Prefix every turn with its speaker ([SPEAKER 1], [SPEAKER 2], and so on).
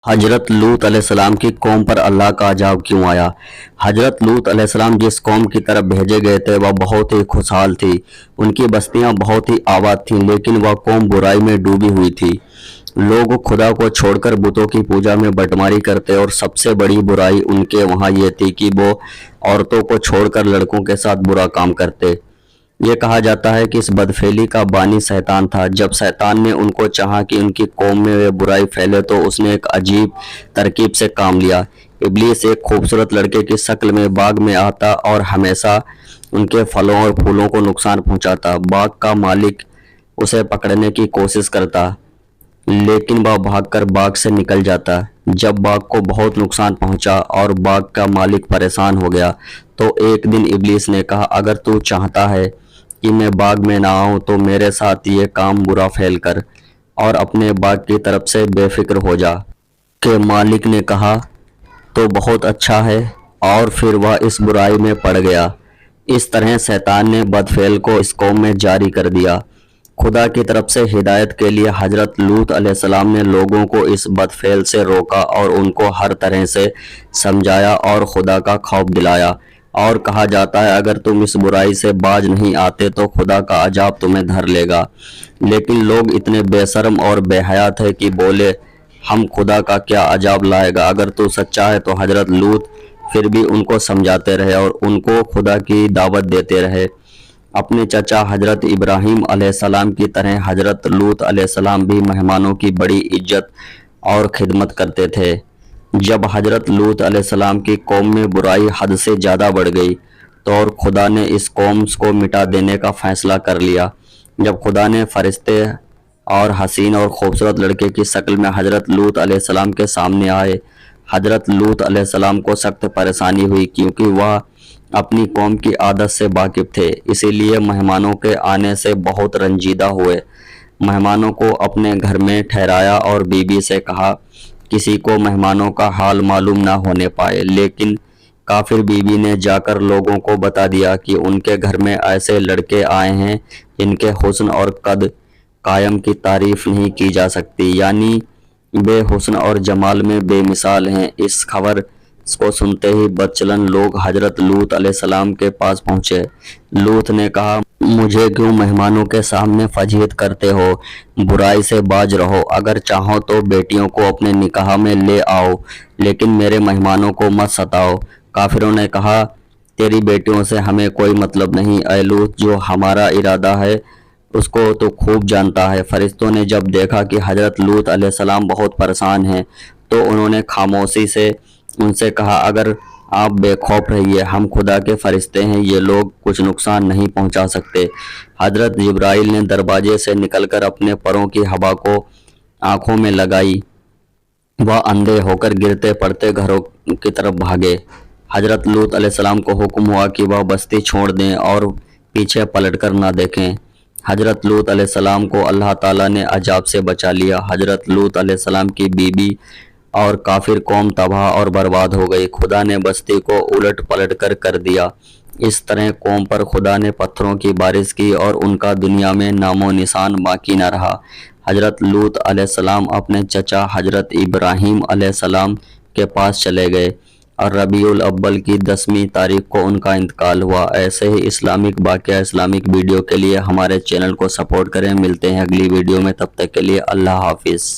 [SPEAKER 1] हजरत लूत अलैहिस्सलाम की कौम पर अल्लाह का अजाब क्यों आया। हजरत लूत अलैहिस्सलाम जिस कौम की तरफ भेजे गए थे वह बहुत ही खुशहाल थी। उनकी बस्तियां बहुत ही आबाद थीं, लेकिन वह कौम बुराई में डूबी हुई थी। लोग खुदा को छोड़कर बुतों की पूजा में बटमारी करते और सबसे बड़ी बुराई उनके वहाँ ये थी कि वो औरतों को छोड़कर लड़कों के साथ बुरा काम करते। ये कहा जाता है कि इस बदफेली का बानी शैतान था। जब शैतान ने उनको चाहा कि उनकी कौम में वे बुराई फैले तो उसने एक अजीब तरकीब से काम लिया। इब्लीस एक खूबसूरत लड़के की शक्ल में बाग में आता और हमेशा उनके फलों और फूलों को नुकसान पहुंचाता। बाग का मालिक उसे पकड़ने की कोशिश करता, लेकिन वह भागकर बाग से निकल जाता। जब बाग को बहुत नुकसान पहुंचा और बाग का मालिक परेशान हो गया तो एक दिन इब्लीस ने कहा, अगर तू चाहता है कि मैं बाग में ना आऊं तो मेरे साथ ये काम बुरा फैल कर और अपने बाग की तरफ से बेफिक्र हो जा। के मालिक ने कहा तो बहुत अच्छा है, और फिर वह इस बुराई में पड़ गया। इस तरह शैतान ने बदफेल को इस कौम में जारी कर दिया। खुदा की तरफ से हिदायत के लिए हजरत लूत अलैहिस्सलाम ने लोगों को इस बदफेल से रोका और उनको हर तरह से समझाया और खुदा का खौफ दिलाया। और कहा जाता है, अगर तुम इस बुराई से बाज नहीं आते तो खुदा का अजाब तुम्हें धर लेगा। लेकिन लोग इतने बेशर्म और बेहया थे कि बोले, हम खुदा का क्या अजाब लाएगा। अगर तू सच्चा है तो हजरत लूत फिर भी उनको समझाते रहे और उनको खुदा की दावत देते रहे। अपने चचा हजरत इब्राहीम अलैहिस्सलाम की तरह हजरत लूत अलैहिस्सलाम भी मेहमानों की बड़ी इज्जत और खिदमत करते थे। जब हजरत लूत अलैहिस्सलाम की कौम में बुराई हद से ज़्यादा बढ़ गई तो और खुदा ने इस कौम को मिटा देने का फैसला कर लिया। जब खुदा ने फरिश्ते और हसीन और खूबसूरत लड़के की शक्ल में हजरत लूत अलैहिस्सलाम के सामने आए, हजरत लूत अलैहिस्सलाम को सख्त परेशानी हुई, क्योंकि वह अपनी कौम की आदत से वाकिफ थे। इसीलिए मेहमानों के आने से बहुत रंजीदा हुए। मेहमानों को अपने घर में ठहराया और बीबी से कहा किसी को मेहमानों का हाल मालूम ना होने पाए। लेकिन काफिर बीबी ने जाकर लोगों को बता दिया कि उनके घर में ऐसे लड़के आए हैं जिनके हुस्न और कद कायम की तारीफ नहीं की जा सकती, यानी बेहुस्न और जमाल में बेमिसाल हैं। इस खबर को सुनते ही बदचलन लोग हजरत लूत अलैहिस्सलाम के पास पहुंचे। लूत ने कहा, मुझे क्यों मेहमानों के सामने फजीहत करते हो। बुराई से बाज रहो। अगर चाहो तो बेटियों को अपने निकाह में ले आओ, लेकिन मेरे मेहमानों को मत सताओ। काफिरों ने कहा, तेरी बेटियों से हमें कोई मतलब नहीं। ऐ लूत, जो हमारा इरादा है उसको तो खूब जानता है। फरिश्तों ने जब देखा कि हजरत लूत अलैहिस्सलाम बहुत परेशान हैं तो उन्होंने खामोशी से उनसे कहा, अगर आप बेखौफ रहिए, हम खुदा के फरिश्ते हैं, ये लोग कुछ नुकसान नहीं पहुंचा सकते। हजरत जिब्राइल ने दरवाजे से निकलकर अपने परों की हवा को आंखों में लगाई। वह अंधे होकर गिरते पड़ते घरों की तरफ भागे। हजरत लूत अलैहिस्सलाम को हुक्म हुआ कि वह बस्ती छोड़ दें और पीछे पलटकर ना देखें। हजरत लूत अलैहिस्सलाम को अल्लाह ताला ने अजाब से बचा लिया। हजरत लूत अलैहिस्सलाम की बीबी और काफिर कौम तबाह और बर्बाद हो गई। खुदा ने बस्ती को उलट पलट कर दिया। इस तरह कौम पर खुदा ने पत्थरों की बारिश की और उनका दुनिया में नामो निशान बाकी न रहा। हजरत लूत अलैहिस्सलाम अपने चचा हजरत इब्राहीम अलैहिस्सलाम के पास चले गए और रबीउल अव्वल की 10वीं तारीख को उनका इंतकाल हुआ। ऐसे ही इस्लामिक वाक़या, इस्लामिक वीडियो के लिए हमारे चैनल को सपोर्ट करें। मिलते हैं अगली वीडियो में, तब तक के लिए अल्लाह हाफिज़।